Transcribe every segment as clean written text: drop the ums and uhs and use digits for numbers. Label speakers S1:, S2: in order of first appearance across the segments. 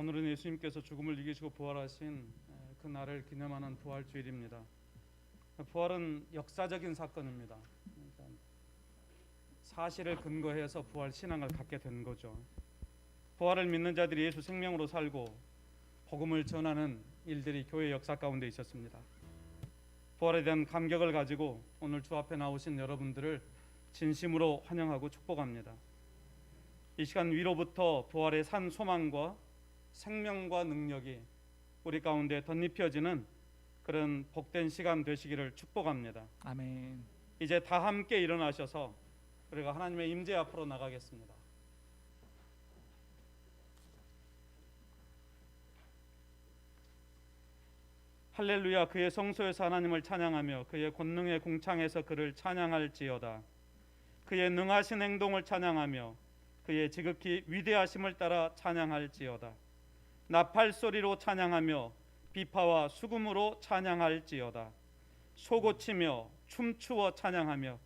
S1: 오늘은 예수님께서 죽음을 이기시고 부활하신 그 날을 기념하는 부활주일입니다. 부활은 역사적인 사건입니다. 그러니까 사실을 근거해서 부활 신앙을 갖게 된 거죠. 부활을 믿는 자들이 예수 생명으로 살고 복음을 전하는 일들이 교회 역사 가운데 있었습니다. 부활에 대한 감격을 가지고 오늘 주 앞에 나오신 여러분들을 진심으로 환영하고 축복합니다. 이 시간 위로부터 부활의 산 소망과 생명과 능력이 우리 가운데 덧입혀지는 그런 복된 시간 되시기를 축복합니다.
S2: 아멘.
S1: 이제 다 함께 일어나셔서 우리가 하나님의 임재 앞으로 나가겠습니다. 할렐루야. 그의 성소에서 하나님을 찬양하며 그의 권능의 궁창에서 그를 찬양할지어다. 그의 능하신 행동을 찬양하며 그의 지극히 위대하심을 따라 찬양할지어다. 나팔 소리로 찬양하며 비파와 수금으로 찬양할지어다. 소고치며 춤추어 찬양하며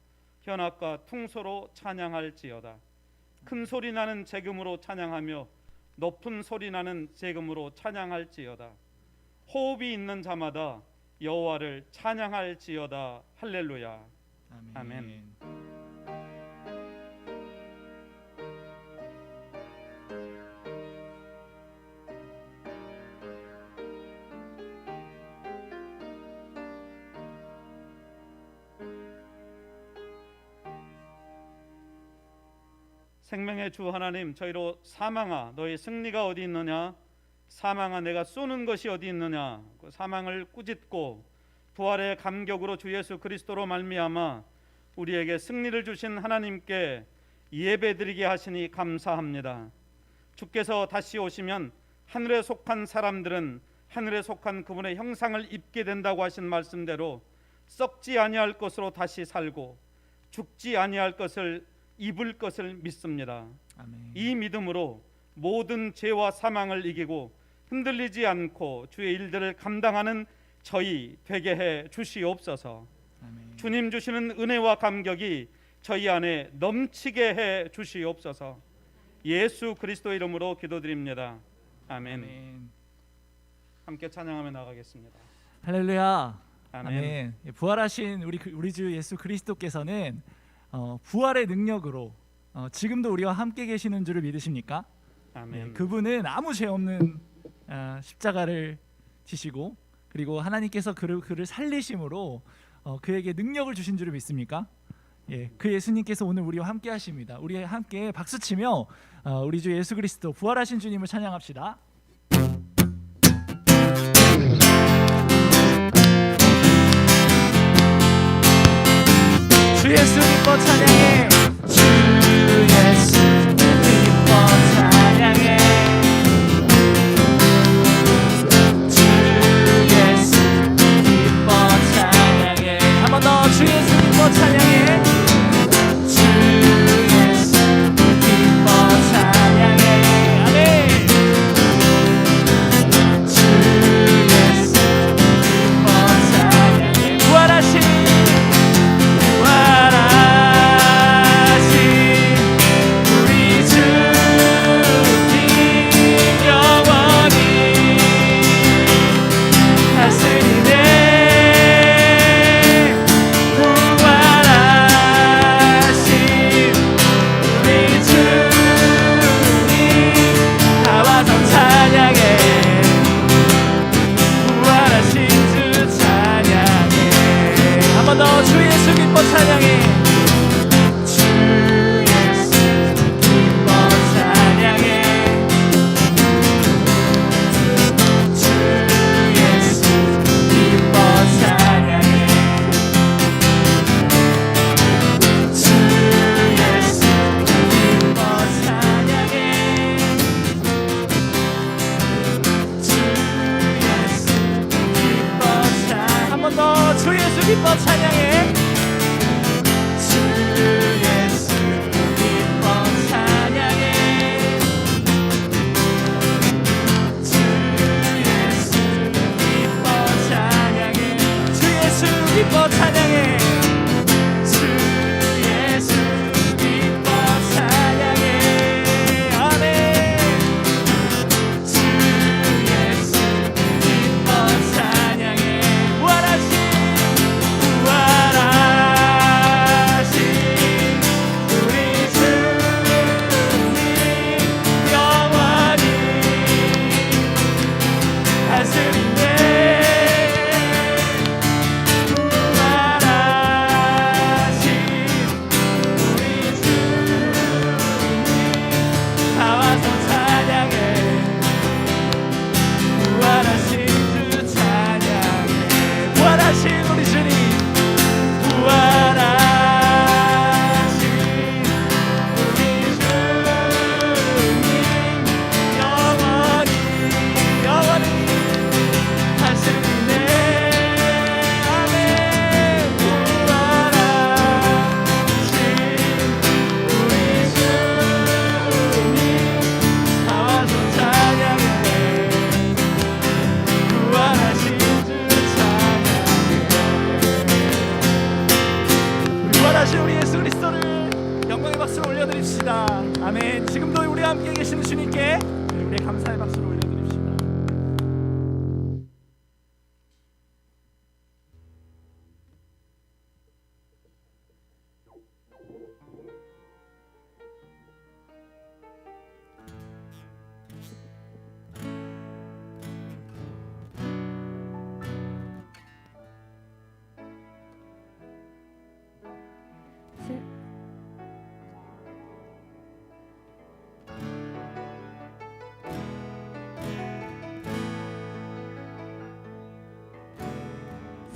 S1: 현악과 퉁소로 찬양할지어다. 큰 소리 나는 재금으로 찬양하며 높은 소리 나는 재금으로 찬양할지어다. 호흡이 있는 자마다 여호와를 찬양할지어다. 할렐루야. 아멘. 생명의 주 하나님, 저희로 사망아 너희 승리가 어디 있느냐, 사망아 내가 쏘는 것이 어디 있느냐, 그 사망을 꾸짖고 부활의 감격으로 주 예수 그리스도로 말미암아 우리에게 승리를 주신 하나님께 예배드리게 하시니 감사합니다. 주께서 다시 오시면 하늘에 속한 사람들은 하늘에 속한 그분의 형상을 입게 된다고 하신 말씀대로 썩지 아니할 것으로 다시 살고 죽지 아니할 것을 입을 것을 믿습니다.
S2: 아멘.
S1: 이 믿음으로 모든 죄와 사망을 이기고 흔들리지 않고 주의 일들을 감당하는 저희 되게 해 주시옵소서.
S2: 아멘.
S1: 주님 주시는 은혜와 감격이 저희 안에 넘치게 해 주시옵소서. 예수 그리스도 이름으로 기도드립니다. 아멘.
S2: 아멘.
S1: 함께 찬양하며 나가겠습니다.
S2: 할렐루야.
S1: 아멘.
S2: 아멘. 부활하신 우리 주 예수 그리스도께서는 부활의 능력으로 지금도 우리와 함께 계시는 줄을 믿으십니까?
S1: 아멘.
S2: 그분은 아무 죄 없는 십자가를 지시고 그리고 하나님께서 그를 살리심으로 그에게 능력을 주신 줄을 믿습니까? 예, 그 예수님께서 오늘 우리와 함께 하십니다. 우리 함께 박수치며 우리 주 예수 그리스도 부활하신 주님을 찬양합시다. 주 예수 기뻐 찬양해. 주 예수 기뻐 찬양해. 주 예수 기뻐 찬양해. 한 번 더 주 예수 기뻐 찬양해. 주 예수 기뻐 찬양해. 아멘. 주 예수 기뻐 찬양해. 부활하신 우리 주님 영원히 다스리네. 부활하신 우리 주님 다 와서 찬양해. 부활하신 주 찬양해. 한 번 더 주 예수 기뻐 찬양해. 주 예수 기뻐 찬양해. 주 예수 기뻐 찬양해. 주 예수 기뻐 찬양해. 주 예수 기뻐 찬양해. 주 예수 기뻐 찬양해. 아멘. 주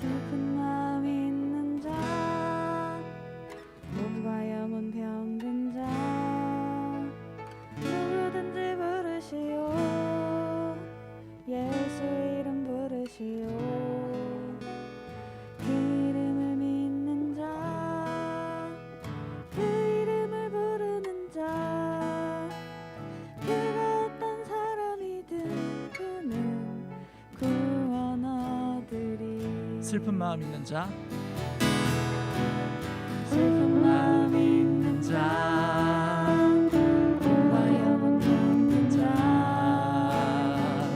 S3: 슬픈 마음 있는 자, 몸과 영혼 병든 자, 누구든지 부르시오. 예수 이름 부르시오. 그 이름을 믿는 자, 그 이름을 부르는 자, 그가 어떤 사람이든 그는 구원 얻으리.
S2: 슬픈 마음 있는 자,
S3: 슬픈 마음 있는 자, 몸과 영혼 병든 자,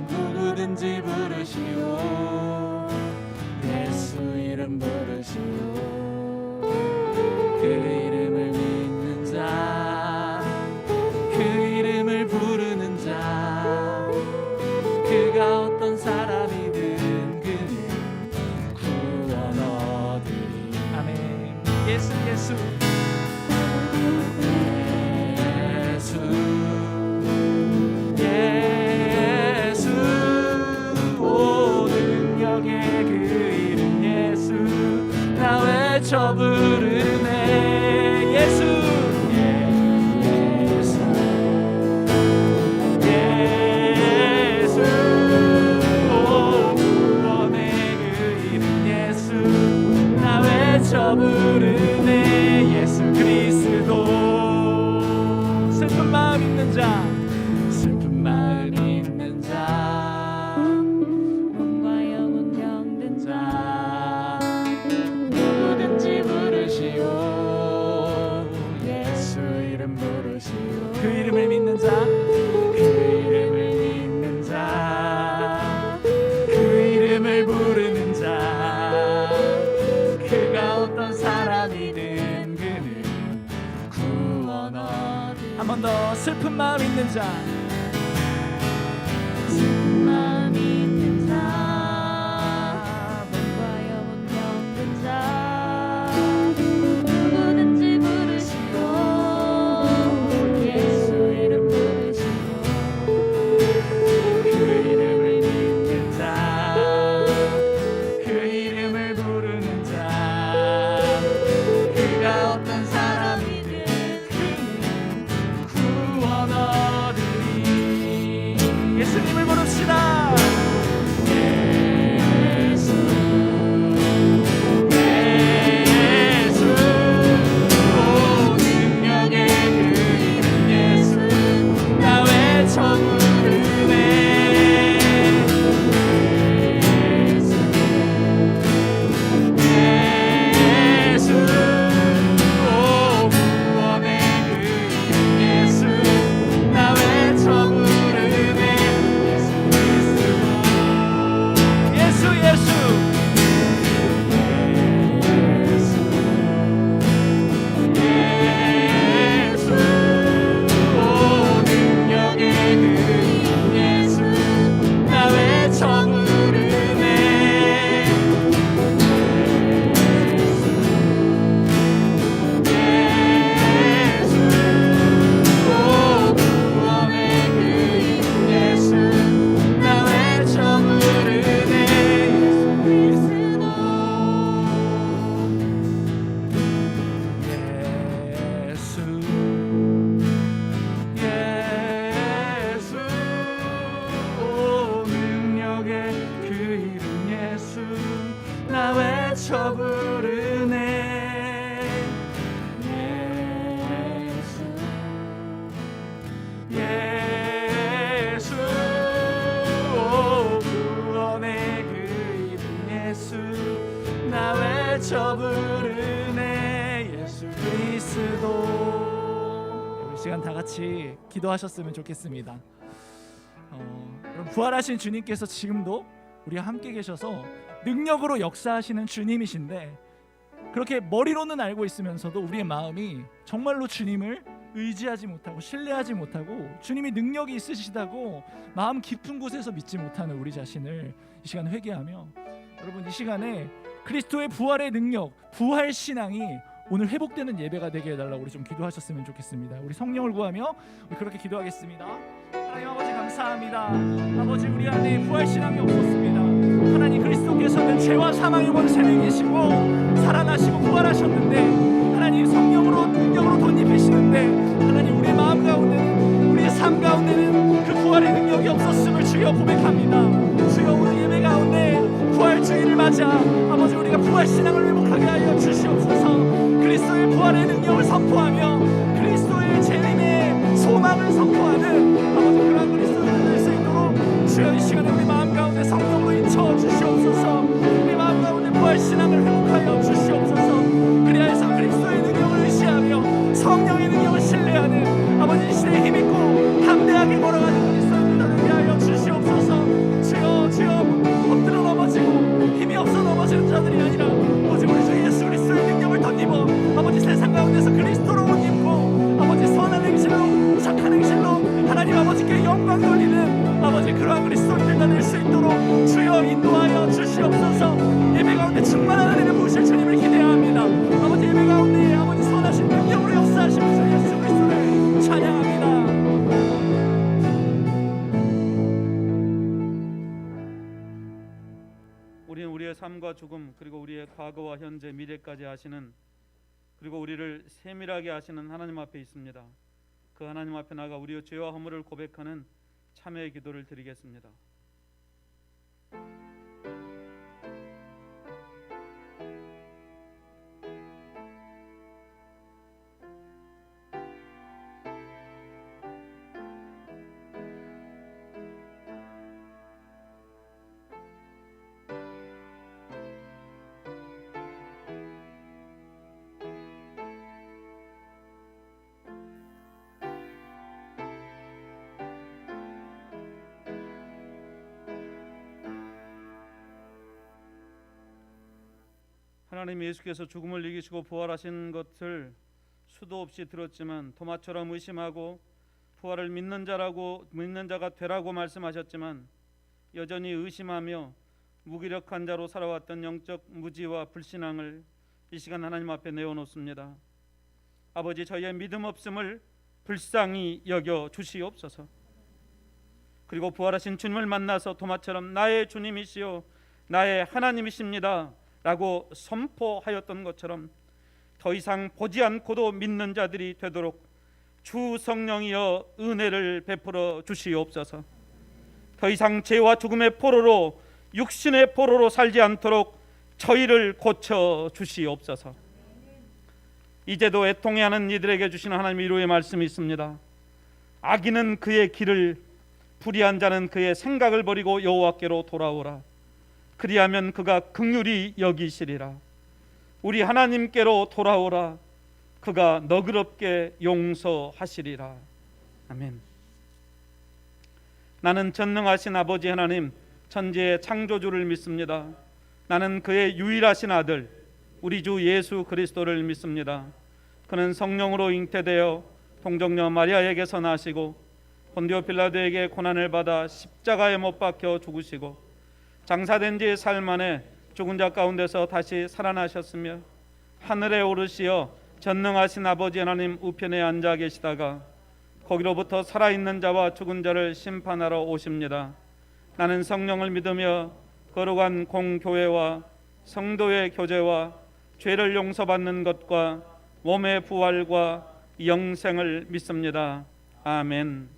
S2: 누구든지 부르시오. 예수 이름 부르시오. 그 이름을 믿는 자, 그 이름을 부르는 자, 그가 어떤 사람이든 그는 구원 얻으리. 아멘. 예수 예수 예수 예수, 오 능력의 그 이름 예수, 나 외쳐 부르네. 예수 예수 예수, 오 구원의 그 이름 예수, 나 외쳐 부르네. 예수 그리스도. 슬픈 마음 있는 자, 슬픈 마음 있는 자,
S3: 몸과 영혼 병든 자,
S2: 누구든지 부르시오. 예수 이름 부르시오. 그 이름을 믿는 자, 그 이름을 믿는 자, 그 이름을 부르는 자, 그가 어떤 사람이든 그는 구원 얻으리. 한 번 더. 슬픈 마음 있는 자,
S3: 슬픈 마음 있는 자, 몸과 영혼 병든 자, 누구든지 부르시오. 예수 이름 부르시오.
S2: 그 이름을 믿는 자, 그 이름을 부르는 자, 그가 어떤 사람이든 그는 구원 얻으리. 예수님을 부릅시다. 예수 예수, 오 능력의 그 이름 예수, 나 외쳐 부르네. 예수 예수, 오 구원의 그 이름 예수, 나 외쳐 부르네. 예수 그리스도. 예수 예수 예수, 오 능력의 그 이름 예수, 나 외쳐 부르네. 예수, 오 구원의 그 이름 예수, 나 외쳐 부르네. 예수 그리스도. 예수 예수, 오 능력의 그 이름 예수, 나 외쳐 부르네. 예수 예수, 오 구원의 그 이름 예수, 나 외쳐 부르네. 예수 그리스도. 우리 시간 다 같이 기도하셨으면 좋겠습니다. 여러분, 부활하신 주님께서 지금도 우리와 함께 계셔서 능력으로 역사하시는 주님이신데, 그렇게 머리로는 알고 있으면서도 우리의 마음이 정말로 주님을 의지하지 못하고 신뢰하지 못하고 주님이 능력이 있으시다고 마음 깊은 곳에서 믿지 못하는 우리 자신을 이 시간 회개하며, 여러분 이 시간에 그리스도의 부활의 능력, 부활 신앙이 오늘 회복되는 예배가 되게 해달라고 우리 좀 기도하셨으면 좋겠습니다. 우리 성령을 구하며 우리 그렇게 기도하겠습니다. 하나님 아버지 감사합니다. 아버지, 우리 안에 부활 신앙이 없었습니다. 하나님, 그리스도께서는 죄와 사망의 권세를 이기시고 살아나시고 부활하셨는데 하나님 성령으로 능력으로 덧입히시는데 하나님 우리의 마음 가운데는 우리의 삶 가운데는 그 부활의 능력이 없었음을 주여 고백합니다. 주여 오늘 예배 가운데 부활주의를 맞아 아버지 우리가 부활신앙을 회복하게 하여 주시옵소서. 그리스도의 부활의 능력을 선포하며 그리스도의 재림의 소망을 선포하는 아버지 그러한 그리스도인들 될 수 있도록 주여 이 시간에 우리 마음 가운데 성령으로 인쳐 주시옵소서. 우리 마음 가운데 부활신앙을 회복하여 주시옵소서. 그리하여서 그리스도의 능력을 의지하며 성령의 능력을 신뢰하는 아버지 이 시대에 힘있고 담대하게 걸어가는 그리스도인들 되게 하여 주시옵소서. 주여 엎드려 넘어지고 힘이 없어 넘어지는 자들이 아니라 오직 우리 주 예수 그리스도의 능력을 덧입어 아버지 세상 가운데서 그리스도로 옷 입고 아버지 선한 행실로 착한 행실로 하나님 아버지께 영광 돌리는 아버지 그러한 그리스도인들 될 수 있도록 주여 인도하여 주시옵소서. 예배 가운데 충만한 은혜를 부으실 주님을 기대합니다. 아버지 예배 가운데 아버지 선하신 능력으로 역사하시는 주 예수 그리스도를 찬양합니다.
S1: 우리는 우리의 삶과 죽음 그리고 우리의 과거와 현재 미래까지 아시는 그리고 우리를 세밀하게 아시는 하나님 앞에 있습니다. 그 하나님 앞에 나가 우리의 죄와 허물을 고백하는 참회의 기도를 드리겠습니다. 하나님 예수께서 죽음을 이기시고 부활하신 것을 수도 없이 들었지만 토마처럼 의심하고 부활을 믿는 자가 되라고 말씀하셨지만 여전히 의심하며 무기력한 자로 살아왔던 영적 무지와 불신앙을 이 시간 하나님 앞에 내어놓습니다. 아버지 저희의 믿음 없음을 불쌍히 여겨 주시옵소서. 그리고 부활하신 주님을 만나서 토마처럼 나의 주님이시요 나의 하나님이십니다 라고 선포하였던 것처럼 더 이상 보지 않고도 믿는 자들이 되도록 주 성령이여 은혜를 베풀어 주시옵소서. 더 이상 죄와 죽음의 포로로 육신의 포로로 살지 않도록 저희를 고쳐 주시옵소서. 이제도 애통해하는 이들에게 주시는 하나님의 위로의 말씀이 있습니다. 악인은 그의 길을 불의한 자는 그의 생각을 버리고 여호와께로 돌아오라. 그리하면 그가 긍휼히 여기시리라. 우리 하나님께로 돌아오라. 그가 너그럽게 용서하시리라. 아멘. 나는 전능하신 아버지 하나님 천지의 창조주를 믿습니다. 나는 그의 유일하신 아들 우리 주 예수 그리스도를 믿습니다. 그는 성령으로 잉태되어 동정녀 마리아에게서 나시고 본디오 빌라도에게 고난을 받아 십자가에 못 박혀 죽으시고 장사된 지 사흘 만에 죽은 자 가운데서 다시 살아나셨으며 하늘에 오르시어 전능하신 아버지 하나님 우편에 앉아 계시다가 거기로부터 살아있는 자와 죽은 자를 심판하러 오십니다. 나는 성령을 믿으며 거룩한 공교회와 성도의 교제와 죄를 용서받는 것과 몸의 부활과 영생을 믿습니다. 아멘.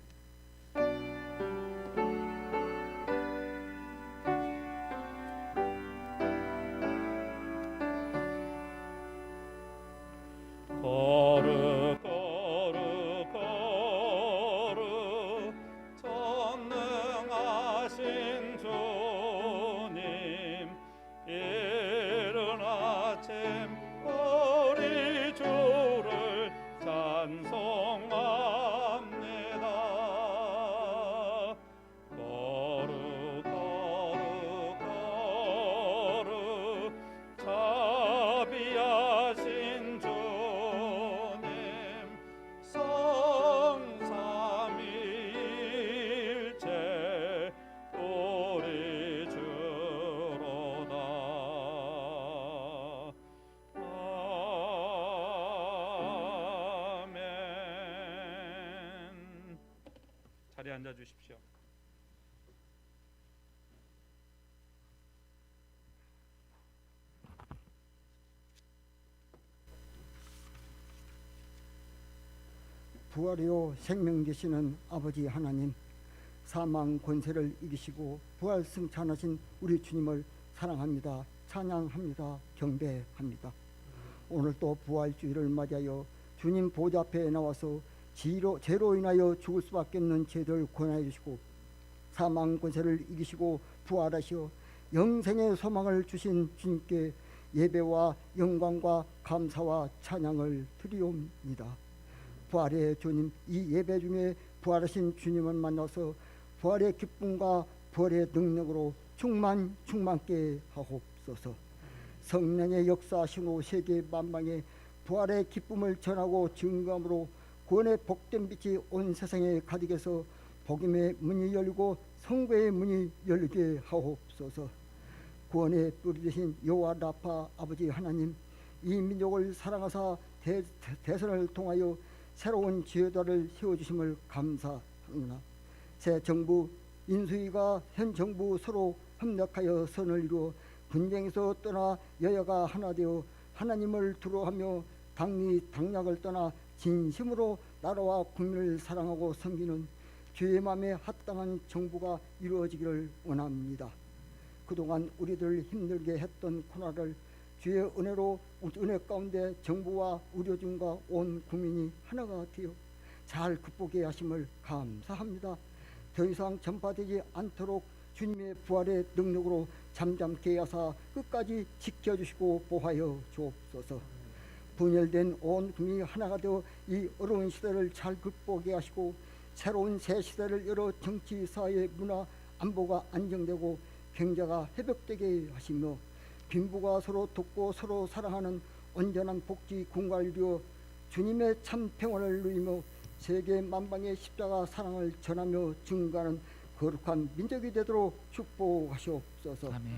S1: 거룩 거룩 거룩 전능하신 주님 이른 아침 우리 주를 찬송합니다. 거룩 거룩 거룩 자비하신 주님 성삼위일체 우리 주로다. 아멘. 자리에 앉아 주십시오.
S4: 부활이요 생명 되시는 아버지 하나님, 사망 권세를 이기시고 부활 승천하신 우리 주님을 사랑합니다. 찬양합니다. 경배합니다. 오늘 또 부활주의를 맞이하여 주님 보좌 앞에 나와서 죄로 인하여 죽을 수밖에 없는 죄들을 구원하여 주시고 사망 권세를 이기시고 부활하시어 영생의 소망을 주신 주님께 예배와 영광과 감사와 찬양을 드리옵니다. 부활의 주님, 이 예배 중에 부활하신 주님을 만나서 부활의 기쁨과 부활의 능력으로 충만케 하옵소서. 성령의 역사하시고 세계 만방에 부활의 기쁨을 전하고 증거함으로 구원의 복된 빛이 온 세상에 가득해서 복음의 문이 열리고 성부의 문이 열리게 하옵소서. 구원의 뿌리 되신 여호와 라파 아버지 하나님, 이 민족을 사랑하사 대선을 통하여 새로운 지도자를 세워주심을 감사합니다. 새 정부 인수위가 현 정부 서로 협력하여 선을 이루어 분쟁에서 떠나 여야가 하나 되어 하나님을 두려워하며 당리 당략을 떠나 진심으로 나라와 국민을 사랑하고 섬기는 주의 마음에 합당한 정부가 이루어지기를 원합니다. 그동안 우리들 힘들게 했던 코로나를 주의 은혜로 은혜 가운데 정부와 의료진과 온 국민이 하나가 되어 잘 극복해 하심을 감사합니다. 더 이상 전파되지 않도록 주님의 부활의 능력으로 잠잠케 하사 끝까지 지켜주시고 보호하여 주옵소서. 분열된 온 국민이 하나가 되어 이 어려운 시대를 잘 극복해 하시고 새로운 새 시대를 열어 정치, 사회, 문화, 안보가 안정되고 경제가 회복되게 하시며 빈부가 서로 돕고 서로 사랑하는 온전한 복지 궁궐을 이루어 주님의 참 평안을 누리며 세계 만방의 십자가 사랑을 전하며 증거하는 거룩한 민족이 되도록 축복하시옵소서.
S2: 아멘.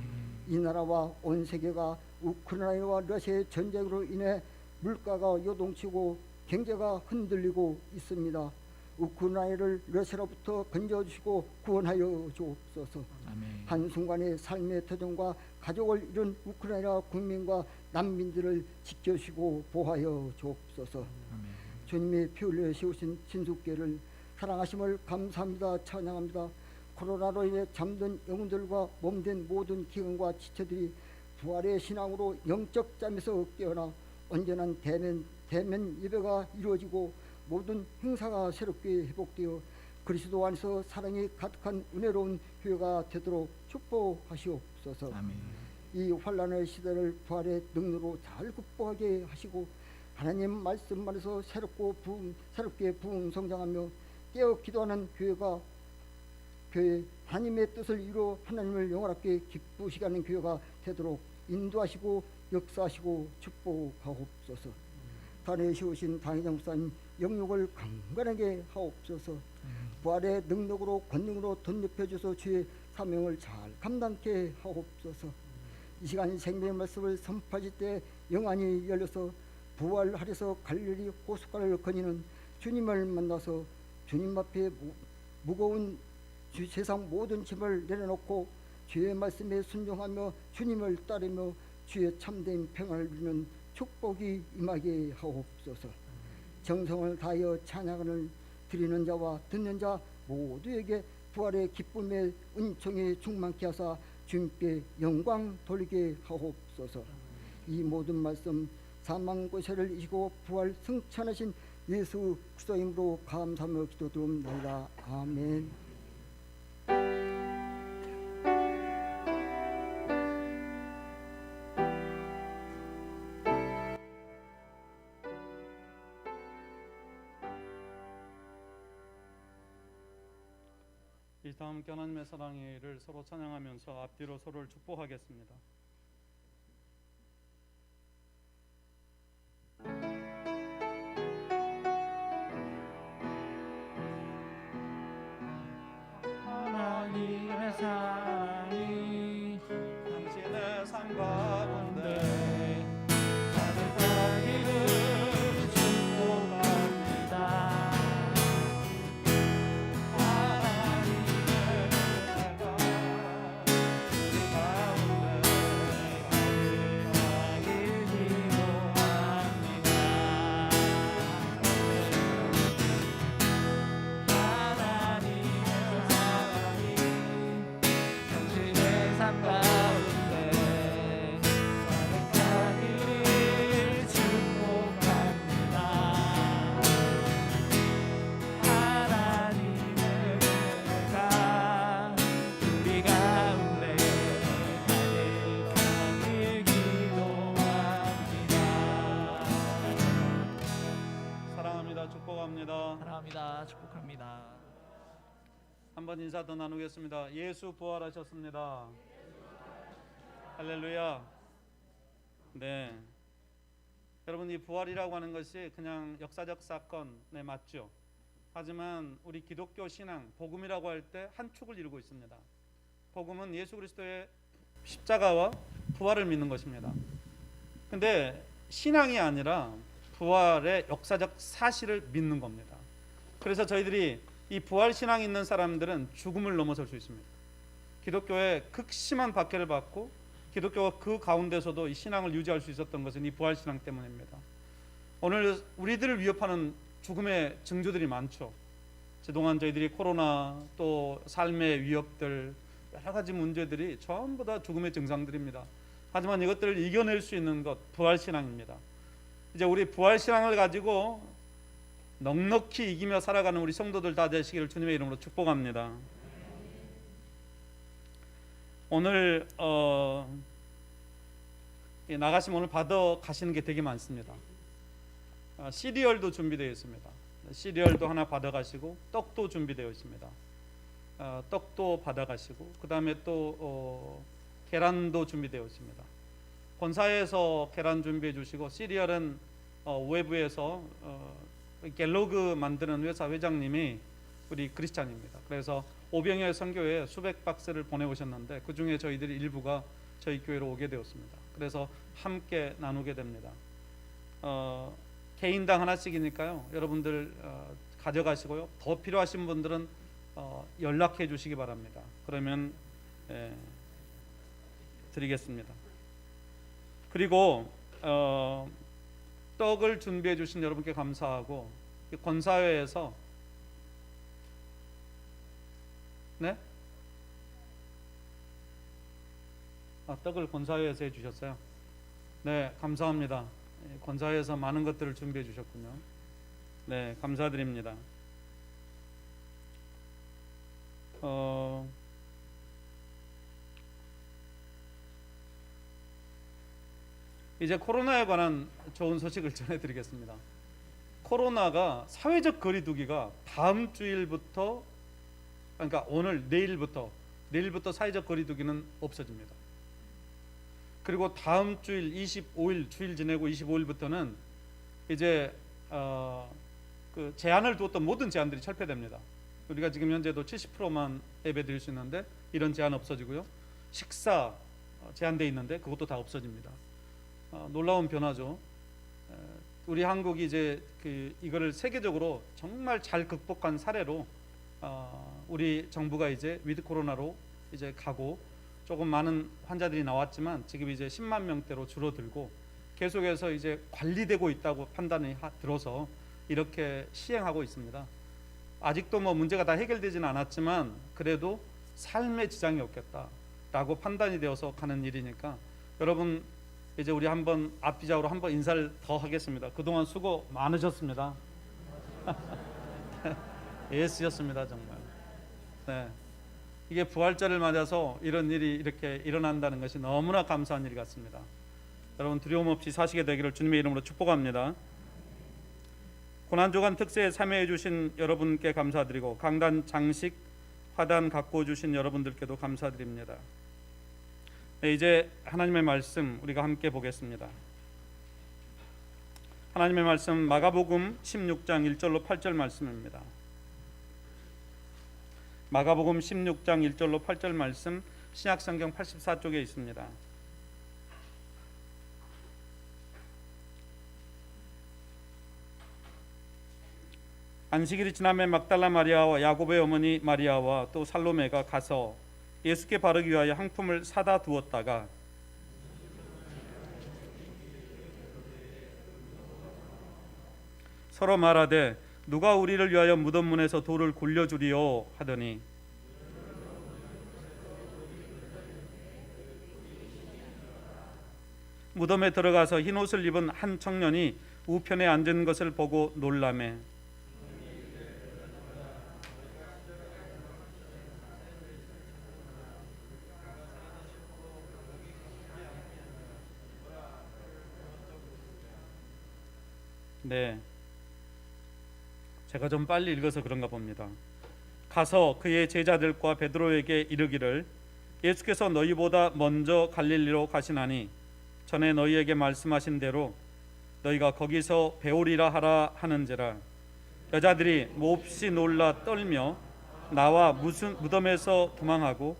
S4: 이 나라와 온 세계가 우크라이나와 러시아의 전쟁으로 인해 물가가 요동치고 경제가 흔들리고 있습니다. 우크라이나를 러시아로부터 건져주시고 구원하여 주옵소서.
S2: 아멘.
S4: 한순간의 삶의 터전과 가족을 잃은 우크라이나 국민과 난민들을 지켜주시고 보호하여 주옵소서.
S2: 아멘.
S4: 주님의 피 흘려 세우신 진숙교를 사랑하심을 감사합니다. 찬양합니다. 코로나로 인해 잠든 영혼들과 몸된 모든 기관과 지체들이 부활의 신앙으로 영적 잠에서 깨어나 온전한 대면 예배가 이루어지고 모든 행사가 새롭게 회복되어 그리스도 안에서 사랑이 가득한 은혜로운 교회가 되도록 축복하시옵소서.
S2: 아멘.
S4: 이 환난의 시대를 부활의 능력으로 잘 극복하게 하시고 하나님 말씀 안에서 새롭게 부흥 성장하며 깨어 기도하는 교회 하나님의 뜻을 이루어 하나님을 영원하게 기쁘시게 하는 교회가 되도록 인도하시고 역사하시고 축복하옵소서. 단에 세우신 당회장 목사님 영육을 강건하게 하옵소서. 부활의 능력으로 권능으로 덧입혀줘서 주의 사명을 잘 감당케 하옵소서. 이 시간 생명의 말씀을 선포하실 때 영안이 열려서 부활하려서 갈릴리 호숫가를 거니는 주님을 만나서 주님 앞에 무거운 세상 모든 짐을 내려놓고 주의 말씀에 순종하며 주님을 따르며 주의 참된 평안을 누리는 축복이 임하게 하옵소서. 정성을 다하여 찬양을 드리는 자와 듣는 자 모두에게 부활의 기쁨의 은총이 충만케 하사 주님께 영광 돌리게 하옵소서. 이 모든 말씀 사망 권세를 이기고 부활 승천하신 예수 그리스도 이름으로 감사하며 기도드립니다. 아멘.
S1: 이 다음 함께 하나님의 사랑을 서로 찬양하면서 앞뒤로 서로를 축복하겠습니다.
S2: 하나님의 사랑이
S1: 당신의 삶 가운데
S2: 가득하기를 축복합니다.
S1: 하나님의 은혜가 우리 가운데
S2: 축복합니다. 축복합니다.
S1: 한번 인사 더 나누겠습니다. 예수 부활하셨습니다. 할렐루야. 네. 여러분, 이 부활이라고 하는 것이 그냥 역사적 사건에 맞죠. 하지만 우리 기독교 신앙, 복음이라고 할 때 한 축을 이루고 있습니다. 복음은 예수 그리스도의 십자가와 부활을 믿는 것입니다. 근데 신앙이 아니라 부활의 역사적 사실을 믿는 겁니다. 그래서 저희들이 이 부활 신앙이 있는 사람들은 죽음을 넘어설 수 있습니다. 기독교의 극심한 박해를 받고 기독교가 그 가운데서도 이 신앙을 유지할 수 있었던 것은 이 부활 신앙 때문입니다. 오늘 우리들을 위협하는 죽음의 징조들이 많죠. 그동안 저희들이 코로나 또 삶의 위협들 여러 가지 문제들이 전부 다 죽음의 증상들입니다. 하지만 이것들을 이겨낼 수 있는 것 부활 신앙입니다. 이제 우리 부활 신앙을 가지고 넉넉히 이기며 살아가는 우리 성도들 다 되시기를 주님의 이름으로 축복합니다. 오늘 나가시면 오늘 받아 가시는 게 되게 많습니다. 시리얼도 준비되어 있습니다. 시리얼도 하나 받아 가시고 떡도 준비되어 있습니다. 떡도 받아 가시고 그 다음에 또 계란도 준비되어 있습니다. 본사에서 계란 준비해 주시고 시리얼은 외부에서 갤로그 만드는 회사 회장님이 우리 크리스찬입니다. 그래서 오병이어 선교회에 수백 박스를 보내오셨는데 그 중에 저희들이 일부가 저희 교회로 오게 되었습니다. 그래서 함께 나누게 됩니다. 개인당 하나씩이니까요. 여러분들 가져가시고요. 더 필요하신 분들은 연락해 주시기 바랍니다. 그러면 드리겠습니다. 그리고 떡을 준비해 주신 여러분께 감사하고 권사회에서 네? 떡을 권사회에서 해주셨어요. 네, 감사합니다. 권사회에서 많은 것들을 준비해 주셨군요. 네, 감사드립니다. 이제 코로나에 관한 좋은 소식을 전해드리겠습니다. 코로나가 사회적 거리두기가 다음 주일부터 그러니까 오늘 내일부터 사회적 거리두기는 없어집니다. 그리고 다음 주일 25일 주일 지내고 25일부터는 이제 그 제한을 두었던 모든 제한들이 철폐됩니다. 우리가 지금 현재도 70%만 예배 드릴 수 있는데 이런 제한 없어지고요. 식사 제한돼 있는데 그것도 다 없어집니다. 놀라운 변화죠. 우리 한국이 이제 이거를 세계적으로 정말 잘 극복한 사례로 우리 정부가 이제 위드 코로나로 이제 가고 조금 많은 환자들이 나왔지만 지금 이제 10만 명대로 줄어들고 계속해서 이제 관리되고 있다고 판단이 들어서 이렇게 시행하고 있습니다. 아직도 뭐 문제가 다 해결되지는 않았지만 그래도 삶에 지장이 없겠다라고 판단이 되어서 가는 일이니까 여러분 이제 우리 한번 앞비자로 한번 인사를 더 하겠습니다. 그동안 수고 많으셨습니다. 애쓰셨습니다 정말. 네. 이게 부활절을 맞아서 이런 일이 이렇게 일어난다는 것이 너무나 감사한 일 같습니다. 여러분 두려움 없이 사시게 되기를 주님의 이름으로 축복합니다. 고난주간 특세에 참여해 주신 여러분께 감사드리고 강단 장식 화단 갖고 주신 여러분들께도 감사드립니다. 네, 이제 하나님의 말씀 우리가 함께 보겠습니다. 하나님의 말씀 마가복음 16장 1절로 8절 말씀입니다. 마가복음 16장 1절로 8절 말씀 신약성경 84쪽에 있습니다. 안식일이 지남에 막달라 마리아와 야곱의 어머니 마리아와 또 살로메가 가서 예수께 바르기 위하여 향품을 사다 두었다가 서로 말하되 누가 우리를 위하여 무덤 문에서 돌을 굴려주리요 하더니 무덤에 들어가서 흰 옷을 입은 한 청년이 우편에 앉은 것을 보고 놀라매 네. 제가 좀 빨리 읽어서 그런가 봅니다. 가서 그의 제자들과 베드로에게 이르기를 예수께서 너희보다 먼저 갈릴리로 가시나니 전에 너희에게 말씀하신 대로 너희가 거기서 배우리라 하라 하는지라. 여자들이 몹시 놀라 떨며 나와 무덤에서 도망하고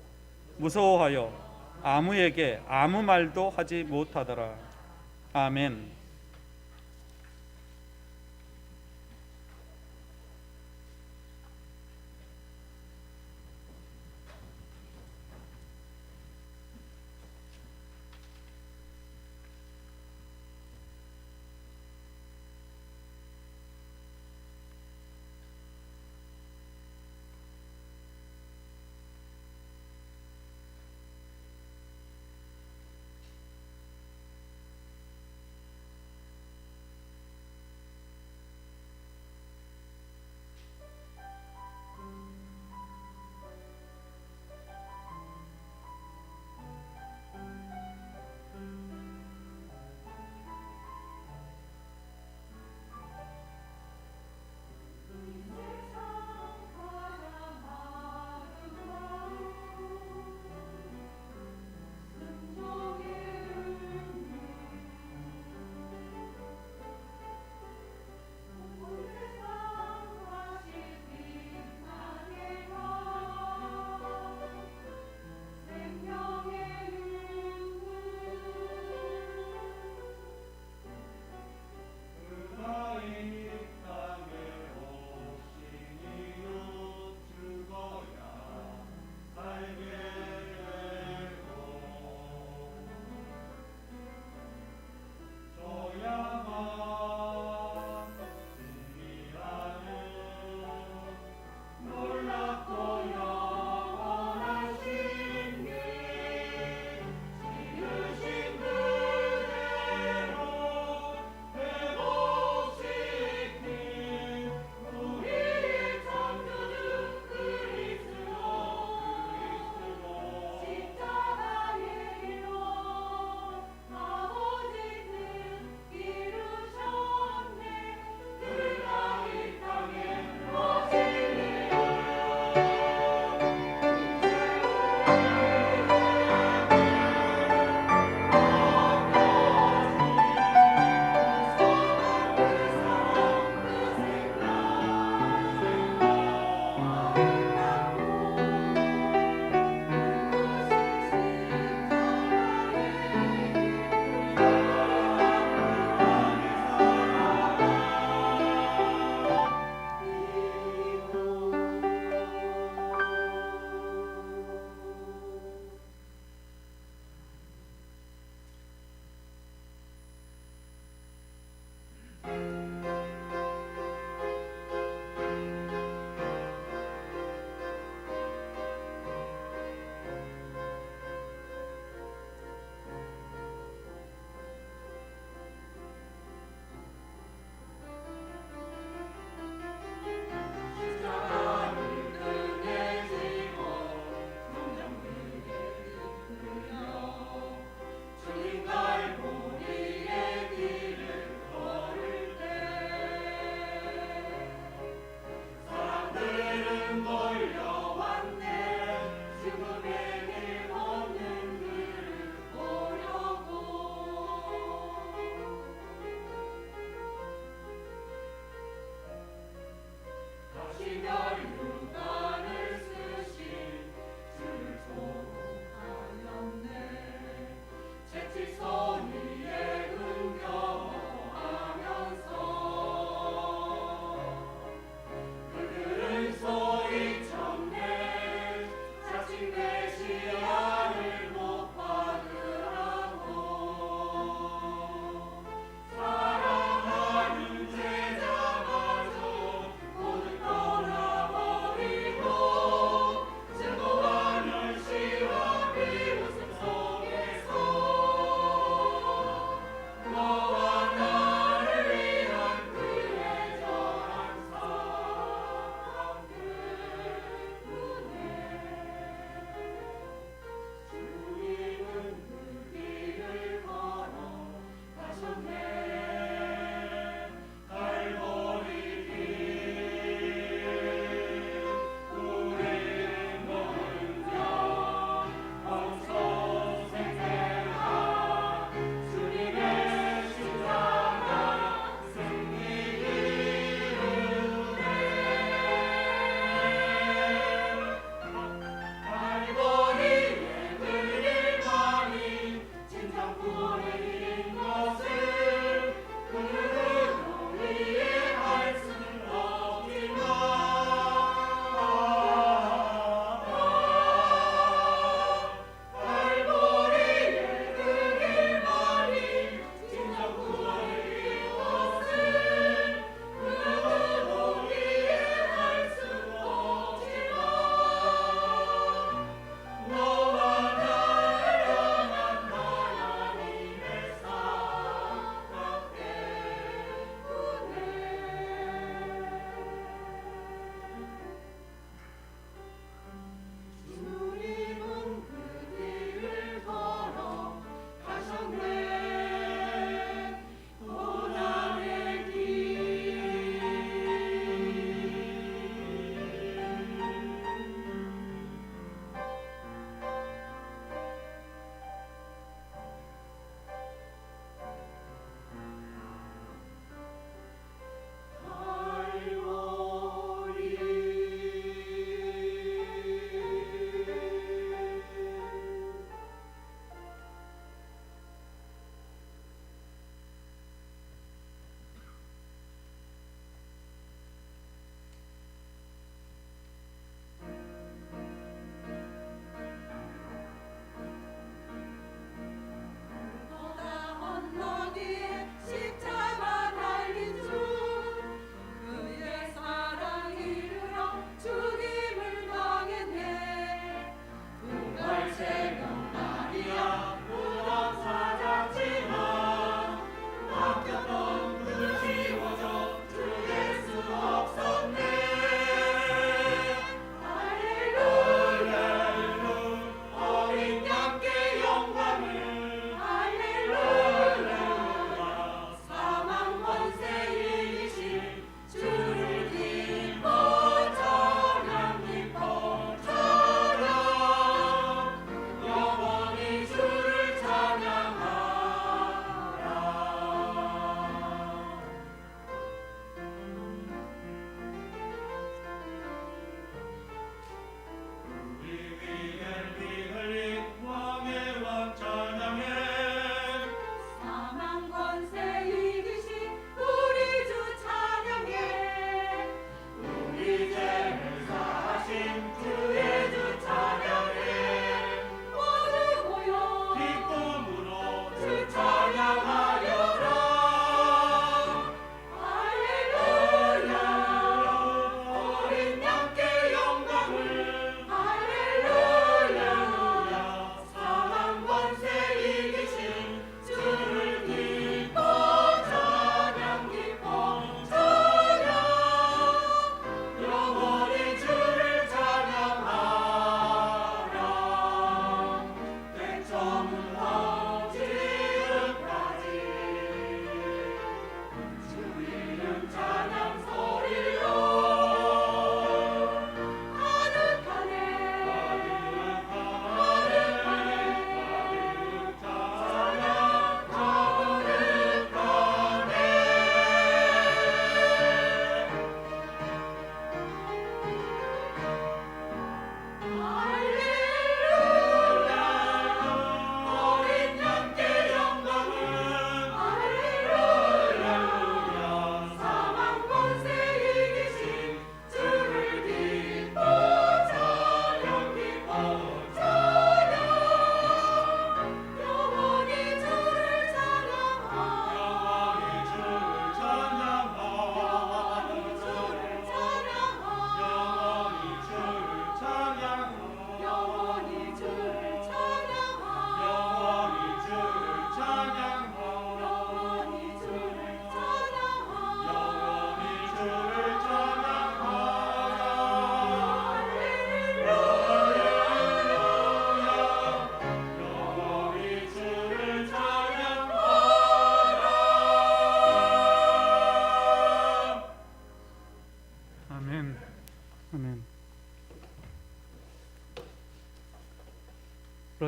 S1: 무서워하여 아무에게 아무 말도 하지 못하더라. 아멘.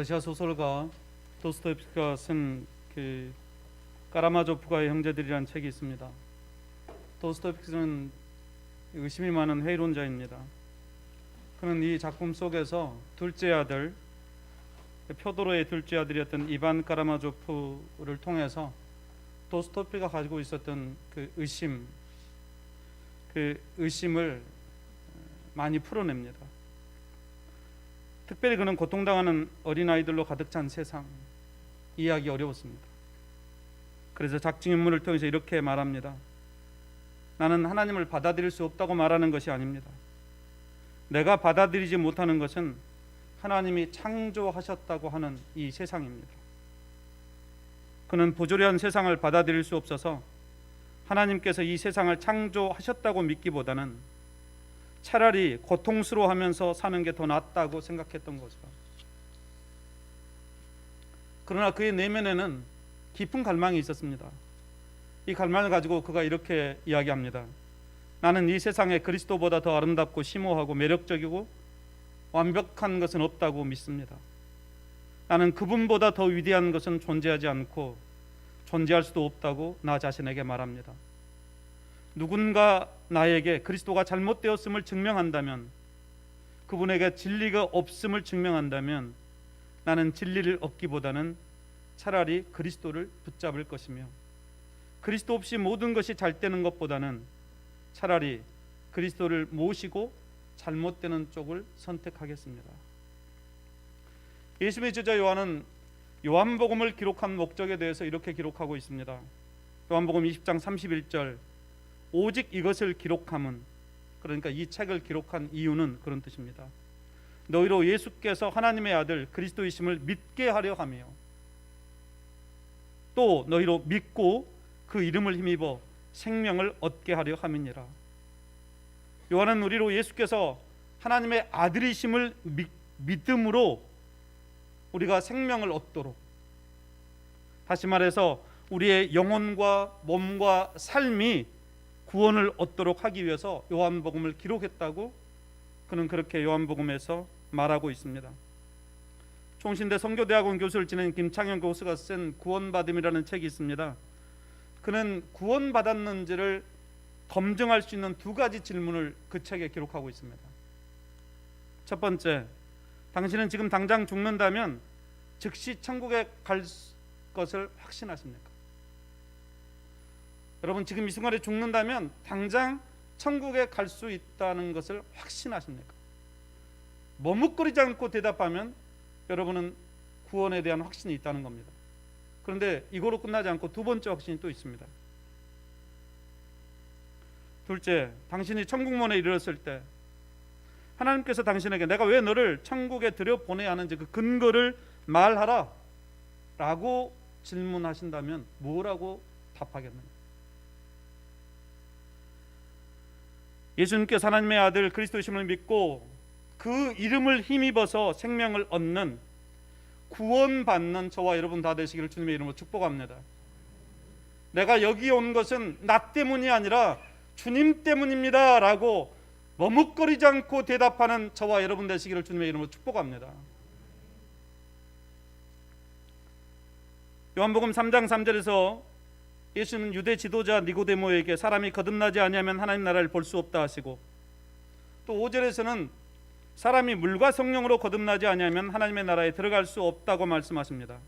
S1: 러시아 소설가 도스토옙스키가 쓴 그 까라마조프가의 형제들이라는 책이 있습니다. 도스토옙스키는 의심이 많은 회의론자입니다. 그는 이 작품 속에서 둘째 아들, 표도로의 둘째 아들이었던 이반 까라마조프를 통해서 도스토옙스키가 가지고 있었던 그 의심을 많이 풀어냅니다. 특별히 그는 고통당하는 어린아이들로 가득 찬 세상, 이해하기 어려웠습니다. 그래서 작중 인물을 통해서 이렇게 말합니다. 나는 하나님을 받아들일 수 없다고 말하는 것이 아닙니다. 내가 받아들이지 못하는 것은 하나님이 창조하셨다고 하는 이 세상입니다. 그는 부조리한 세상을 받아들일 수 없어서 하나님께서 이 세상을 창조하셨다고 믿기보다는 차라리 고통스러워하면서 사는 게 더 낫다고 생각했던 거죠. 그러나 그의 내면에는 깊은 갈망이 있었습니다. 이 갈망을 가지고 그가 이렇게 이야기합니다. 나는 이 세상에 그리스도보다 더 아름답고 심오하고 매력적이고 완벽한 것은 없다고 믿습니다. 나는 그분보다 더 위대한 것은 존재하지 않고 존재할 수도 없다고 나 자신에게 말합니다. 누군가 나에게 그리스도가 잘못되었음을 증명한다면, 그분에게 진리가 없음을 증명한다면 나는 진리를 얻기보다는 차라리 그리스도를 붙잡을 것이며, 그리스도 없이 모든 것이 잘 되는 것보다는 차라리 그리스도를 모시고 잘못되는 쪽을 선택하겠습니다. 예수님의 제자 요한은 요한복음을 기록한 목적에 대해서 이렇게 기록하고 있습니다. 요한복음 20장 31절, 오직 이것을 기록함은, 그러니까 이 책을 기록한 이유는 그런 뜻입니다. 너희로 예수께서 하나님의 아들 그리스도이심을 믿게 하려 하며, 또 너희로 믿고 그 이름을 힘입어 생명을 얻게 하려 함이니라. 요한은 우리로 예수께서 하나님의 아들이심을 믿음으로 우리가 생명을 얻도록, 다시 말해서 우리의 영혼과 몸과 삶이 구원을 얻도록 하기 위해서 요한복음을 기록했다고 그는 그렇게 요한복음에서 말하고 있습니다. 총신대 성교대학원 교수를 지낸 김창현 교수가 쓴 구원받음이라는 책이 있습니다. 그는 구원받았는지를 검증할 수 있는 두 가지 질문을 그 책에 기록하고 있습니다. 첫 번째, 당신은 지금 당장 죽는다면 즉시 천국에 갈 것을 확신하십니까? 여러분, 지금 이 순간에 죽는다면 당장 천국에 갈 수 있다는 것을 확신하십니까? 머뭇거리지 않고 대답하면 여러분은 구원에 대한 확신이 있다는 겁니다. 그런데 이거로 끝나지 않고 두 번째 확신이 또 있습니다. 둘째, 당신이 천국문에 이르렀을 때 하나님께서 당신에게 내가 왜 너를 천국에 들여보내야 하는지 그 근거를 말하라 라고 질문하신다면 뭐라고 답하겠는가? 예수님께서 하나님의 아들 그리스도이심을 믿고 그 이름을 힘입어서 생명을 얻는, 구원받는 저와 여러분 다 되시기를 주님의 이름으로 축복합니다. 내가 여기 온 것은 나 때문이 아니라 주님 때문입니다 라고 머뭇거리지 않고 대답하는 저와 여러분 되시기를 주님의 이름으로 축복합니다. 요한복음 3장 3절에서 예수님은 유대 지도자 니고데모에게 사람이 거듭나지 아니하면 하나님 나라를 볼 수 없다 하시고, 또 5절에서는 사람이 물과 성령으로 거듭나지 아니하면 하나님의 나라에 들어갈 수 없다고 말씀하십니다.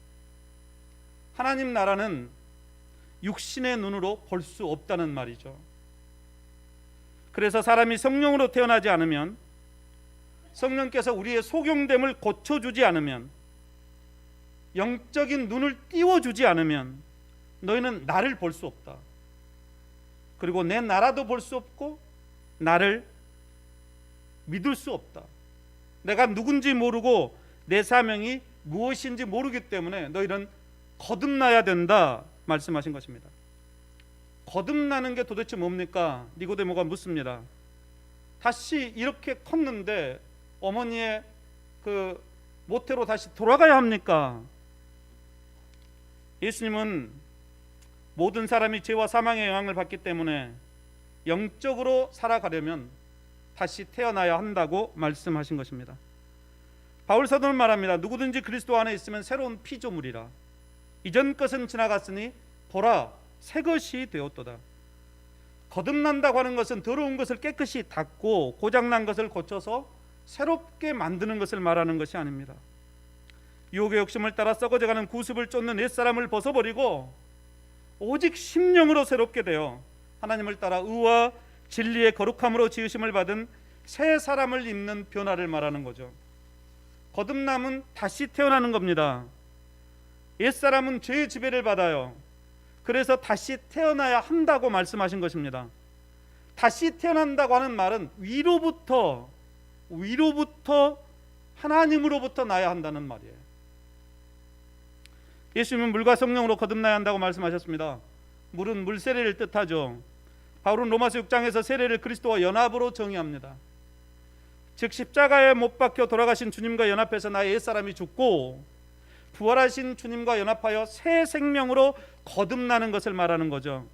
S1: 하나님 나라는 육신의 눈으로 볼 수 없다는 말이죠. 그래서 사람이 성령으로 태어나지 않으면, 성령께서 우리의 소경됨을 고쳐주지 않으면, 영적인 눈을 띄워주지 않으면 너희는 나를 볼 수 없다. 그리고 내 나라도 볼 수 없고 나를 믿을 수 없다. 내가 누군지 모르고 내 사명이 무엇인지 모르기 때문에 너희는 거듭나야 된다 말씀하신 것입니다. 거듭나는 게 도대체 뭡니까? 니고데모가 묻습니다. 다시 이렇게 컸는데 어머니의 그 모태로 다시 돌아가야 합니까? 예수님은 모든 사람이 죄와 사망의 영향을 받기 때문에 영적으로 살아가려면 다시 태어나야 한다고 말씀하신 것입니다. 바울 사도는 말합니다. 누구든지 그리스도 안에 있으면 새로운 피조물이라. 이전 것은 지나갔으니 보라 새 것이 되었도다. 거듭난다고 하는 것은 더러운 것을 깨끗이 닦고 고장난 것을 고쳐서 새롭게 만드는 것을 말하는 것이 아닙니다. 유혹의 욕심을 따라 썩어져가는 구습을 쫓는 옛사람을 벗어버리고 오직 심령으로 새롭게 되어 하나님을 따라 의와 진리의 거룩함으로 지으심을 받은 새 사람을 입는 변화를 말하는 거죠. 거듭남은 다시 태어나는 겁니다. 옛사람은 죄의 지배를 받아요. 그래서 다시 태어나야 한다고 말씀하신 것입니다. 다시 태어난다고 하는 말은 위로부터 하나님으로부터 나야 한다는 말이에요. 예수님은 물과 성령으로 거듭나야 한다고 말씀하셨습니다. 물은 물세례를 뜻하죠. 바울은 로마서 6장에서 세례를 그리스도와 연합으로 정의합니다. 즉 십자가에 못 박혀 돌아가신 주님과 연합해서 나의 옛사람이 죽고 부활하신 주님과 연합하여 새 생명으로 거듭나는 것을 말하는 거죠.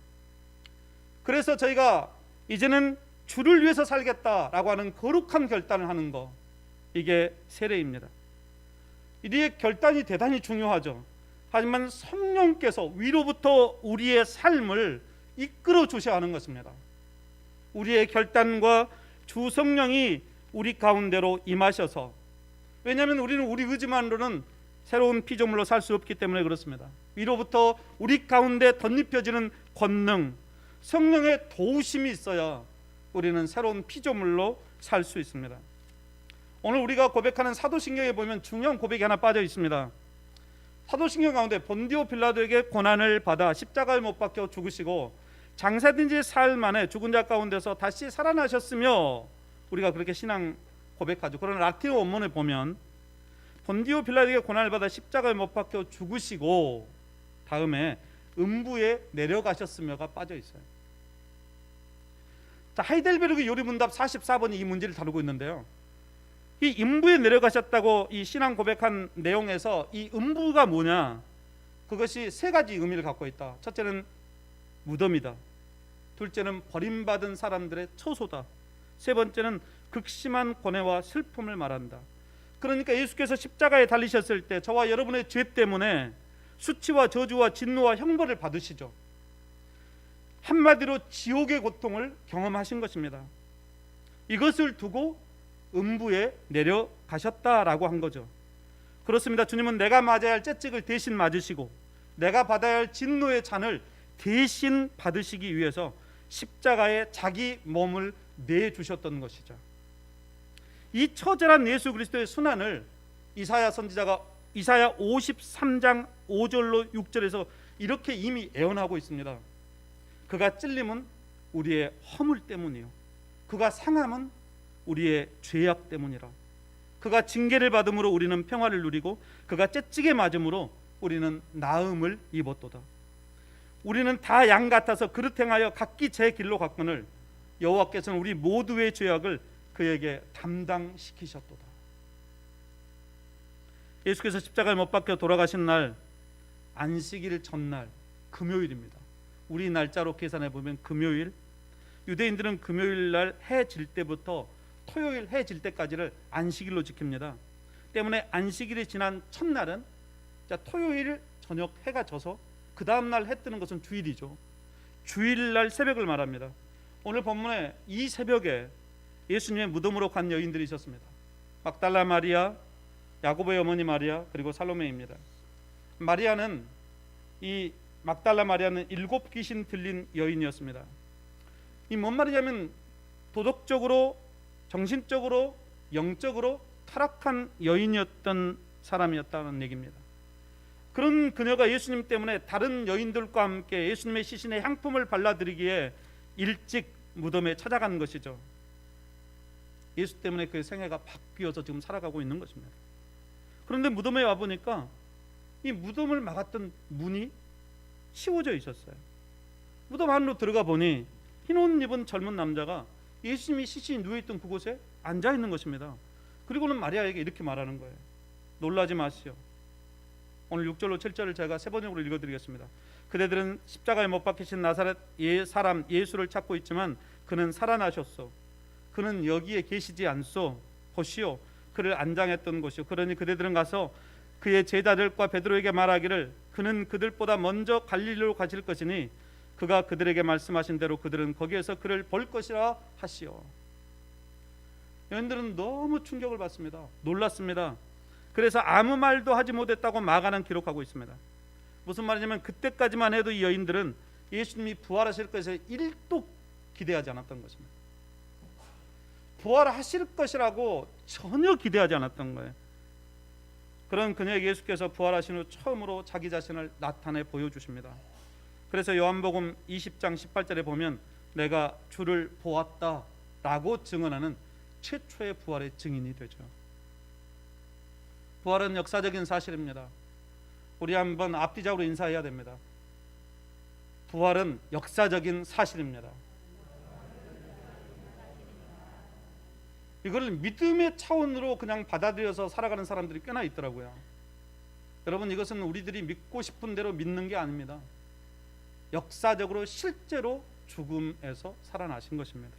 S1: 그래서 저희가 이제는 주를 위해서 살겠다라고 하는 거룩한 결단을 하는 거, 이게 세례입니다. 이 결단이 대단히 중요하죠. 하지만 성령께서 위로부터 우리의 삶을 이끌어 주셔야 하는 것입니다. 우리의 결단과 주 성령이 우리 가운데로 임하셔서, 왜냐하면 우리는 우리 의지만으로는 새로운 피조물로 살 수 없기 때문에 그렇습니다. 위로부터 우리 가운데 덧입혀지는 권능, 성령의 도우심이 있어야 우리는 새로운 피조물로 살 수 있습니다. 오늘 우리가 고백하는 사도신경에 보면 중요한 고백이 하나 빠져 있습니다. 사도신경 가운데 본디오 빌라도에게 고난을 받아 십자가에 못 박혀 죽으시고 장사된 지 사흘 만에 죽은 자 가운데서 다시 살아나셨으며, 우리가 그렇게 신앙 고백하죠. 그러나 라틴어 원문을 보면 본디오 빌라도에게 고난을 받아 십자가에 못 박혀 죽으시고 다음에 음부에 내려가셨으며가 빠져 있어요. 자, 하이델베르그 요리문답 44번이 이 문제를 다루고 있는데요. 이 음부에 내려가셨다고 이 신앙 고백한 내용에서 이 음부가 뭐냐? 그것이 세 가지 의미를 갖고 있다. 첫째는 무덤이다. 둘째는 버림받은 사람들의 처소다. 세 번째는 극심한 고뇌와 슬픔을 말한다. 그러니까 예수께서 십자가에 달리셨을 때 저와 여러분의 죄 때문에 수치와 저주와 진노와 형벌을 받으시죠. 한마디로 지옥의 고통을 경험하신 것입니다. 이것을 두고 음부에 내려가셨다라고 한 거죠. 그렇습니다. 주님은 내가 맞아야 할 채찍을 대신 맞으시고 내가 받아야 할 진노의 잔을 대신 받으시기 위해서 십자가에 자기 몸을 내주셨던 것이죠. 이 처절한 예수 그리스도의 순환을 이사야 선지자가 이사야 53장 5절로 6절에서 이렇게 이미 예언하고 있습니다. 그가 찔림은 우리의 허물 때문이요, 그가 상함은 우리의 죄악 때문이라. 그가 징계를 받음으로 우리는 평화를 누리고 그가 채찍에 맞음으로 우리는 나음을 입었도다. 우리는 다 양 같아서 그릇 행하여 각기 제 길로 갔거늘 여호와께서는 우리 모두의 죄악을 그에게 담당시키셨도다. 예수께서 십자가에 못 박혀 돌아가신 날, 안식일 전날 금요일입니다. 우리 날짜로 계산해 보면 금요일. 유대인들은 금요일 날 해 질 때부터 토요일 해 질 때까지를 안식일로 지킵니다. 때문에 안식일이 지난 첫날은 토요일 저녁 해가 져서 그 다음 날 해 뜨는 것은 주일이죠. 주일날 새벽을 말합니다. 오늘 본문에 이 새벽에 예수님의 무덤으로 간 여인들이 있었습니다. 막달라 마리아, 야고보의 어머니 마리아, 그리고 살로메입니다. 마리아는, 이 막달라 마리아는 7 귀신 들린 여인이었습니다. 이 뭔 말이냐면 도덕적으로, 정신적으로, 영적으로 타락한 여인이었던 사람이었다는 얘기입니다. 그런 그녀가 예수님 때문에 다른 여인들과 함께 예수님의 시신에 향품을 발라드리기에 일찍 무덤에 찾아간 것이죠. 예수 때문에 그의 생애가 바뀌어서 지금 살아가고 있는 것입니다. 그런데 무덤에 와보니까 이 무덤을 막았던 문이 씌워져 있었어요. 무덤 안으로 들어가 보니 흰 옷 입은 젊은 남자가 예수님이 시신이 누워있던 그곳에 앉아있는 것입니다. 그리고는 마리아에게 이렇게 말하는 거예요. 놀라지 마시오. 오늘 6절로 7절을 제가 세 번역으로 읽어드리겠습니다. 그대들은 십자가에 못 박히신 나사렛 사람 예수를 찾고 있지만 그는 살아나셨소. 그는 여기에 계시지 않소. 보시오, 그를 안장했던 곳이요. 그러니 그대들은 가서 그의 제자들과 베드로에게 말하기를 그는 그들보다 먼저 갈릴리로 가실 것이니 그가 그들에게 말씀하신 대로 그들은 거기에서 그를 볼 것이라 하시오. 여인들은 너무 충격을 받습니다. 놀랐습니다. 그래서 아무 말도 하지 못했다고 마가는 기록하고 있습니다. 무슨 말이냐면 그때까지만 해도 이 여인들은 예수님이 부활하실 것에 1도 기대하지 않았던 것입니다. 부활하실 것이라고 전혀 기대하지 않았던 거예요. 그런 그녀에게 예수께서 부활하신 후 처음으로 자기 자신을 나타내 보여주십니다. 그래서 요한복음 20장 18절에 보면 내가 주를 보았다 라고 증언하는 최초의 부활의 증인이 되죠. 부활은 역사적인 사실입니다. 우리 한번 앞뒤적으로 인사해야 됩니다. 부활은 역사적인 사실입니다. 이걸 믿음의 차원으로 그냥 받아들여서 살아가는 사람들이 꽤나 있더라고요. 여러분, 이것은 우리들이 믿고 싶은 대로 믿는 게 아닙니다. 역사적으로 실제로 죽음에서 살아나신 것입니다.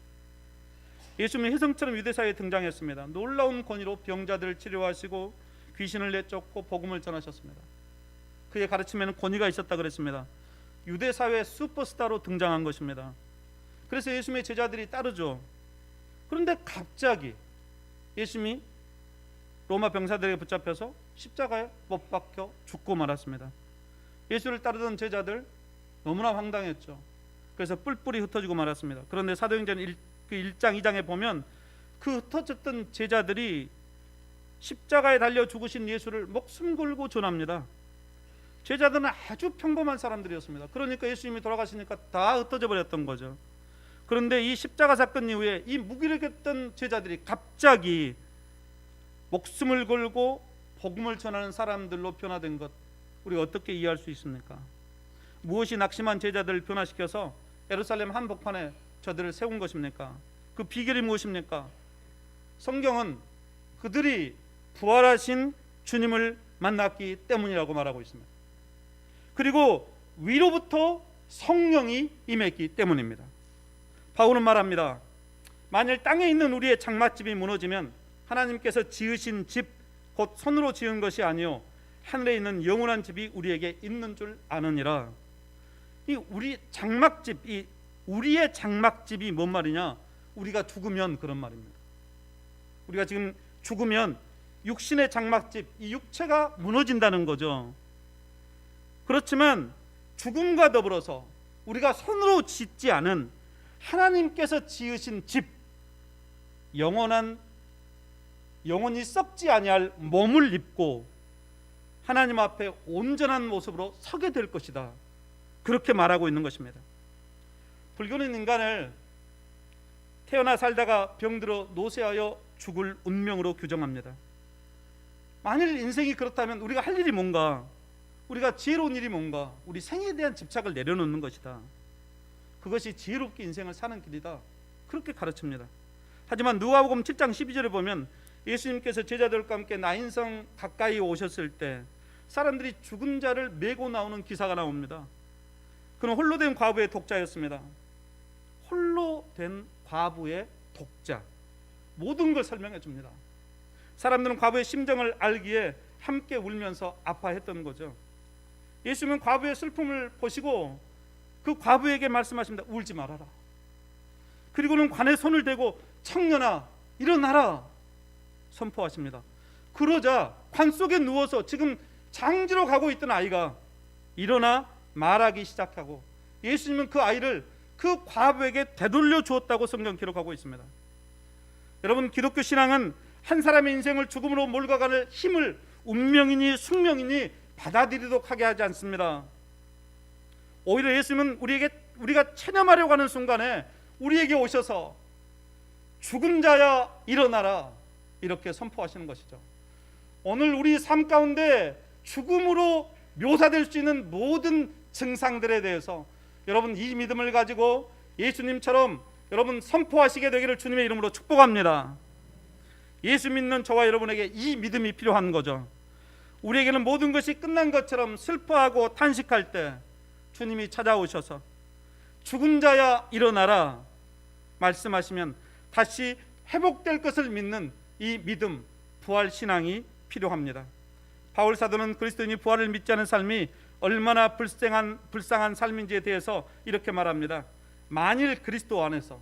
S1: 예수님이 혜성처럼 유대사회에 등장했습니다. 놀라운 권위로 병자들을 치료하시고 귀신을 내쫓고 복음을 전하셨습니다. 그의 가르침에는 권위가 있었다 그랬습니다. 유대사회 슈퍼스타로 등장한 것입니다. 그래서 예수님의 제자들이 따르죠. 그런데 갑자기 예수님이 로마 병사들에게 붙잡혀서 십자가에 못 박혀 죽고 말았습니다. 예수를 따르던 제자들 너무나 황당했죠. 그래서 뿔뿔이 흩어지고 말았습니다. 그런데 사도행전 1장 2장에 보면 그 흩어졌던 제자들이 십자가에 달려 죽으신 예수를 목숨 걸고 전합니다. 제자들은 아주 평범한 사람들이었습니다. 그러니까 예수님이 돌아가시니까 다 흩어져 버렸던 거죠. 그런데 이 십자가 사건 이후에 이 무기력했던 제자들이 갑자기 목숨을 걸고 복음을 전하는 사람들로 변화된 것, 우리가 어떻게 이해할 수 있습니까? 무엇이 낙심한 제자들을 변화시켜서 예루살렘 한복판에 저들을 세운 것입니까? 그 비결이 무엇입니까? 성경은 그들이 부활하신 주님을 만났기 때문이라고 말하고 있습니다. 그리고 위로부터 성령이 임했기 때문입니다. 바울은 말합니다. 만일 땅에 있는 우리의 장막집이 무너지면 하나님께서 지으신 집 곧 손으로 지은 것이 아니요 하늘에 있는 영원한 집이 우리에게 있는 줄 아느니라. 이 우리 장막집, 이 우리의 장막집이 뭔 말이냐? 우리가 죽으면 그런 말입니다. 우리가 지금 죽으면 육신의 장막집, 이 육체가 무너진다는 거죠. 그렇지만 죽음과 더불어서 우리가 손으로 짓지 않은 하나님께서 지으신 집, 영원히 썩지 아니할 몸을 입고 하나님 앞에 온전한 모습으로 서게 될 것이다. 그렇게 말하고 있는 것입니다. 불교는 인간을 태어나 살다가 병들어 노쇠하여 죽을 운명으로 규정합니다. 만일 인생이 그렇다면 우리가 할 일이 뭔가, 우리가 지혜로운 일이 뭔가, 우리 생에 대한 집착을 내려놓는 것이다. 그것이 지혜롭게 인생을 사는 길이다. 그렇게 가르칩니다. 하지만 누가복음 7장 12절에 보면 예수님께서 제자들과 함께 나인성 가까이 오셨을 때 사람들이 죽은 자를 메고 나오는 기사가 나옵니다. 그는 홀로 된 과부의 독자였습니다. 홀로 된 과부의 독자, 모든 걸 설명해 줍니다. 사람들은 과부의 심정을 알기에 함께 울면서 아파했던 거죠. 예수님은 과부의 슬픔을 보시고 그 과부에게 말씀하십니다. 울지 말아라. 그리고는 관에 손을 대고 청년아 일어나라 선포하십니다. 그러자 관 속에 누워서 지금 장지로 가고 있던 아이가 일어나 말하기 시작하고 예수님은 그 아이를 그 과부에게 되돌려 주었다고 성경 기록하고 있습니다. 여러분, 기독교 신앙은 한 사람의 인생을 죽음으로 몰아가는 힘을 운명이니 숙명이니 받아들이도록 하게 하지 않습니다. 오히려 예수님은 우리가 체념하려고 하는 순간에 우리에게 오셔서 죽은 자야 일어나라 이렇게 선포하시는 것이죠. 오늘 우리 삶 가운데 죽음으로 묘사될 수 있는 모든 증상들에 대해서 여러분 이 믿음을 가지고 예수님처럼 여러분 선포하시게 되기를 주님의 이름으로 축복합니다. 예수 믿는 저와 여러분에게 이 믿음이 필요한 거죠. 우리에게는 모든 것이 끝난 것처럼 슬퍼하고 탄식할 때 주님이 찾아오셔서 죽은 자야 일어나라 말씀하시면 다시 회복될 것을 믿는 이 믿음, 부활 신앙이 필요합니다. 바울 사도는 그리스도인이 부활을 믿지 않은 삶이 얼마나 불쌍한 삶인지에 대해서 이렇게 말합니다. 만일 그리스도 안에서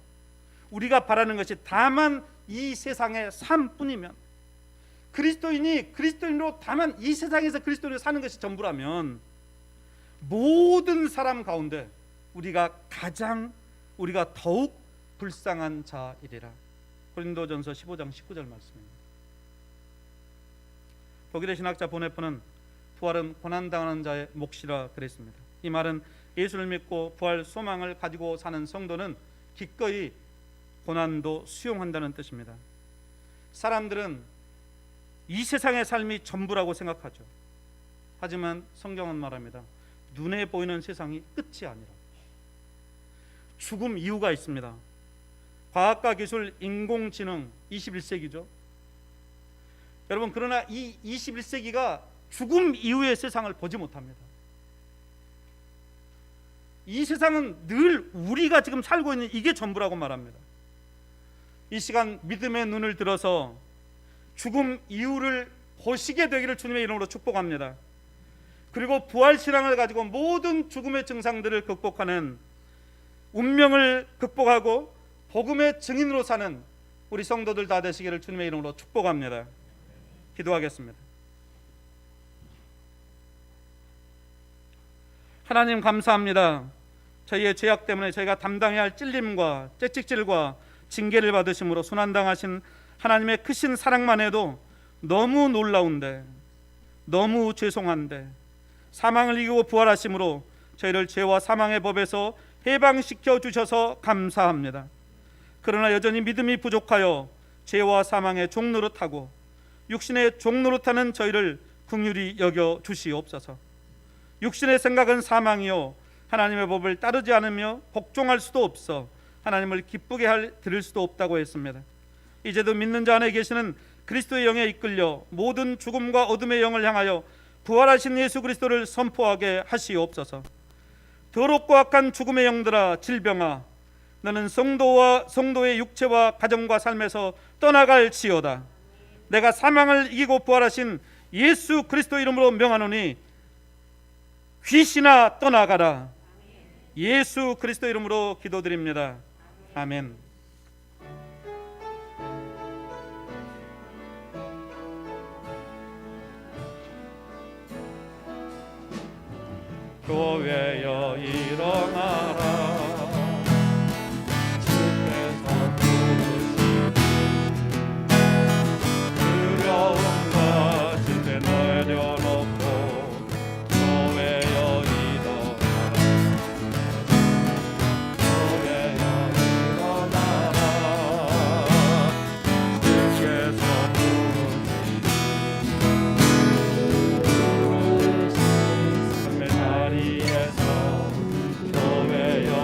S1: 우리가 바라는 것이 다만 이 세상의 삶뿐이면, 그리스도인이 그리스도인으로 다만 이 세상에서 그리스도인으로 사는 것이 전부라면, 모든 사람 가운데 우리가 더욱 불쌍한 자이리라. 고린도전서 15장 19절 말씀입니다. 독일의 신학자 보네프는 부활은 고난당하는 자의 몫이라 그랬습니다. 이 말은 예수를 믿고 부활 소망을 가지고 사는 성도는 기꺼이 고난도 수용한다는 뜻입니다. 사람들은 이 세상의 삶이 전부라고 생각하죠. 하지만 성경은 말합니다. 눈에 보이는 세상이 끝이 아니라 죽음 이후가 있습니다. 과학과 기술, 인공지능 21세기죠. 여러분, 그러나 이 21세기가 죽음 이후의 세상을 보지 못합니다. 이 세상은 늘 우리가 지금 살고 있는 이게 전부라고 말합니다. 이 시간 믿음의 눈을 들어서 죽음 이후를 보시게 되기를 주님의 이름으로 축복합니다. 그리고 부활 신앙을 가지고 모든 죽음의 증상들을 극복하는, 운명을 극복하고 복음의 증인으로 사는 우리 성도들 다 되시기를 주님의 이름으로 축복합니다. 기도하겠습니다. 하나님 감사합니다. 저희의 죄악 때문에 저희가 담당해야 할 찔림과 채찍질과 징계를 받으심으로 순환당하신 하나님의 크신 사랑만 해도 너무 놀라운데, 너무 죄송한데, 사망을 이기고 부활하심으로 저희를 죄와 사망의 법에서 해방시켜 주셔서 감사합니다. 그러나 여전히 믿음이 부족하여 죄와 사망의 종노릇하고 육신의 종노릇하는 저희를 긍휼히 여겨 주시옵소서. 육신의 생각은 사망이요 하나님의 법을 따르지 않으며 복종할 수도 없어 하나님을 기쁘게 드릴 수도 없다고 했습니다. 이제도 믿는 자 안에 계시는 그리스도의 영에 이끌려 모든 죽음과 어둠의 영을 향하여 부활하신 예수 그리스도를 선포하게 하시옵소서. 더럽고 악한 죽음의 영들아, 질병아, 너는 성도의 육체와 가정과 삶에서 떠나갈지어다. 내가 사망을 이기고 부활하신 예수 그리스도 이름으로 명하노니 귀신아 떠나가라. 예수 그리스도 이름으로 기도드립니다. 아멘. 교회여 일어나라. 주께서 부르시니 두려운 것을 내려놓고 교회여 일어나라. 교회여 일어나라. 주께서 부르시니 삶의 자리에서 교회여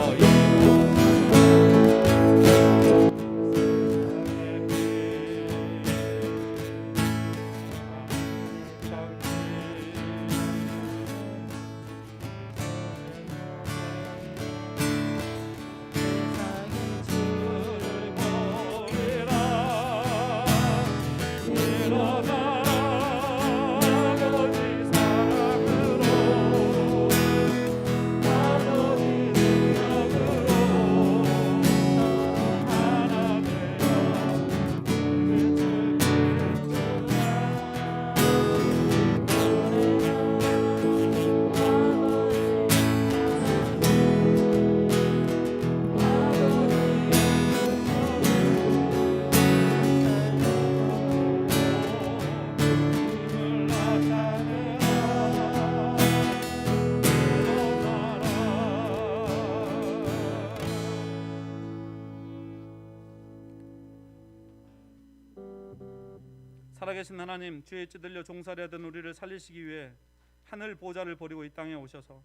S1: 살아계신 하나님, 죄에 찌들려 종살이 하던 우리를 살리시기 위해 하늘 보좌를 버리고 이 땅에 오셔서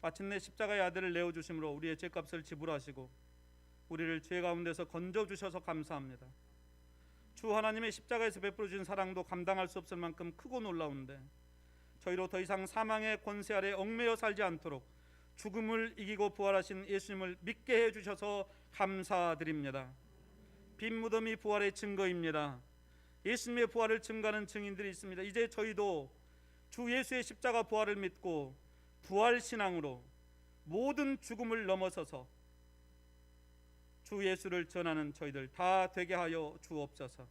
S1: 마침내 십자가의 아들을 내어주심으로 우리의 죄값을 지불하시고 우리를 죄 가운데서 건져주셔서 감사합니다. 주 하나님의 십자가에서 베풀어 주신 사랑도 감당할 수 없을 만큼 크고 놀라운데, 저희로 더 이상 사망의 권세 아래 얽매여 살지 않도록 죽음을 이기고 부활하신 예수님을 믿게 해주셔서 감사드립니다. 빈 무덤이 부활의 증거입니다. 예수님의 부활을 증거하는 증인들이 있습니다. 이제 저희도 주 예수의 십자가 부활을 믿고 부활 신앙으로 모든 죽음을 넘어서서 주 예수를 전하는 저희들 다 되게 하여 주옵소서.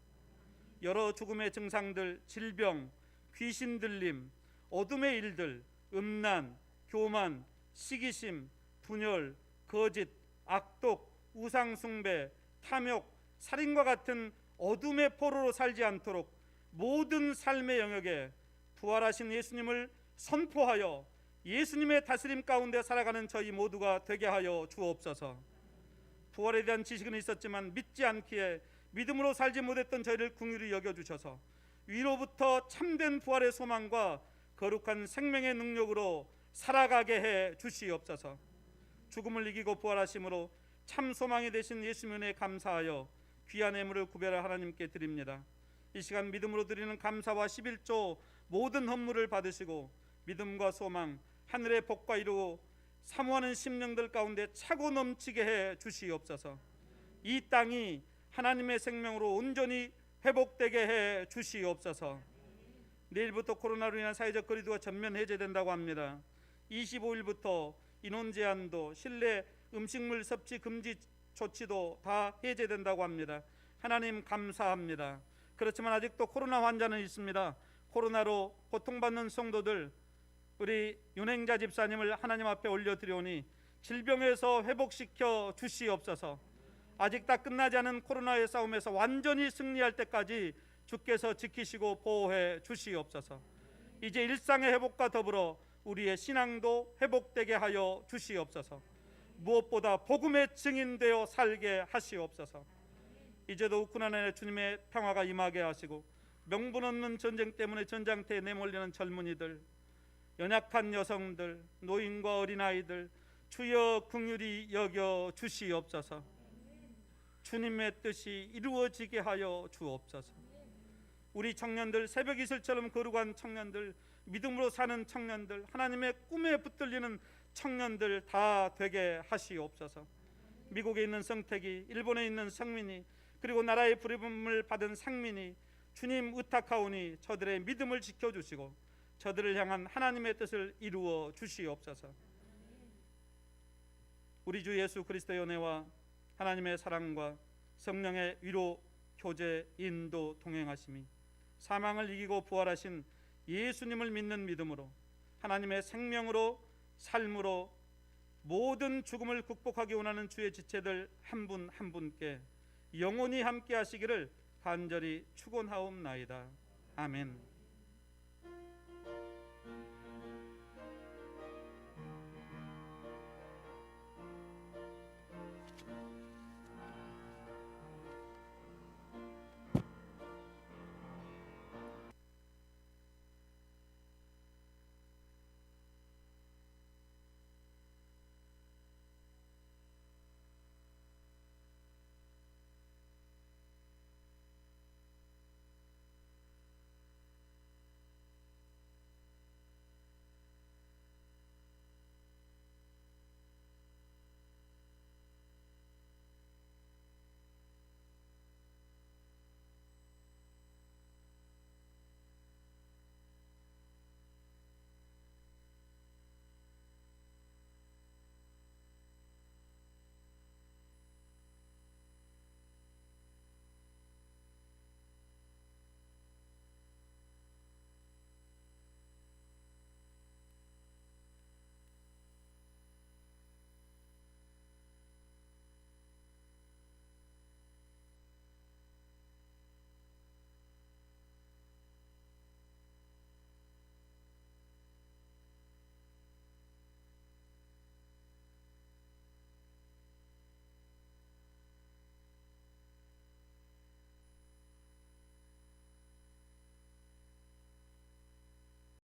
S1: 여러 죽음의 증상들, 질병, 귀신 들림, 어둠의 일들, 음란, 교만, 시기심, 분열, 거짓, 악독, 우상숭배, 탐욕, 살인과 같은 어둠의 포로로 살지 않도록 모든 삶의 영역에 부활하신 예수님을 선포하여 예수님의 다스림 가운데 살아가는 저희 모두가 되게 하여 주옵소서. 부활에 대한 지식은 있었지만 믿지 않기에 믿음으로 살지 못했던 저희를 긍휼히 여겨주셔서 위로부터 참된 부활의 소망과 거룩한 생명의 능력으로 살아가게 해 주시옵소서. 죽음을 이기고 부활하심으로 참 소망이 되신 예수님의 은혜에 감사하여 귀한 예물을 구별할 하나님께 드립니다. 이 시간 믿음으로 드리는 감사와 11조 모든 헌물을 받으시고 믿음과 소망, 하늘의 복과 이루고 사모하는 심령들 가운데 차고 넘치게 해 주시옵소서. 이 땅이 하나님의 생명으로 온전히 회복되게 해 주시옵소서. 내일부터 코로나로 인한 사회적 거리두기가 전면 해제된다고 합니다. 25일부터 인원 제한도 실내 음식물 섭취 금지 조치도 다 해제된다고 합니다. 하나님 감사합니다. 그렇지만 아직도 코로나 환자는 있습니다. 코로나로 고통받는 성도들, 우리 윤행자 집사님을 하나님 앞에 올려드리오니 질병에서 회복시켜 주시옵소서. 아직 다 끝나지 않은 코로나의 싸움에서 완전히 승리할 때까지 주께서 지키시고 보호해 주시옵소서. 이제 일상의 회복과 더불어 우리의 신앙도 회복되게 하여 주시옵소서. 무엇보다 복음의 증인되어 살게 하시옵소서. 이제도 우크라이나의 주님의 평화가 임하게 하시고 명분 없는 전쟁 때문에 전장터에 내몰리는 젊은이들, 연약한 여성들, 노인과 어린아이들 주여 긍휼히 여겨 주시옵소서. 주님의 뜻이 이루어지게 하여 주옵소서. 우리 청년들, 새벽 이슬처럼 거룩한 청년들, 믿음으로 사는 청년들, 하나님의 꿈에 붙들리는 청년들 다 되게 하시옵소서. 미국에 있는 성택이, 일본에 있는 성민이, 그리고 나라의 부름을 받은 상민이 주님 의탁하오니 저들의 믿음을 지켜주시고 저들을 향한 하나님의 뜻을 이루어 주시옵소서. 우리 주 예수 그리스도의 은혜와 하나님의 사랑과 성령의 위로, 교제, 인도, 동행하심이 사망을 이기고 부활하신 예수님을 믿는 믿음으로 하나님의 생명으로 삶으로 모든 죽음을 극복하기 원하는 주의 지체들 한 분 한 분께 영원히 함께 하시기를 간절히 축원하옵나이다. 아멘.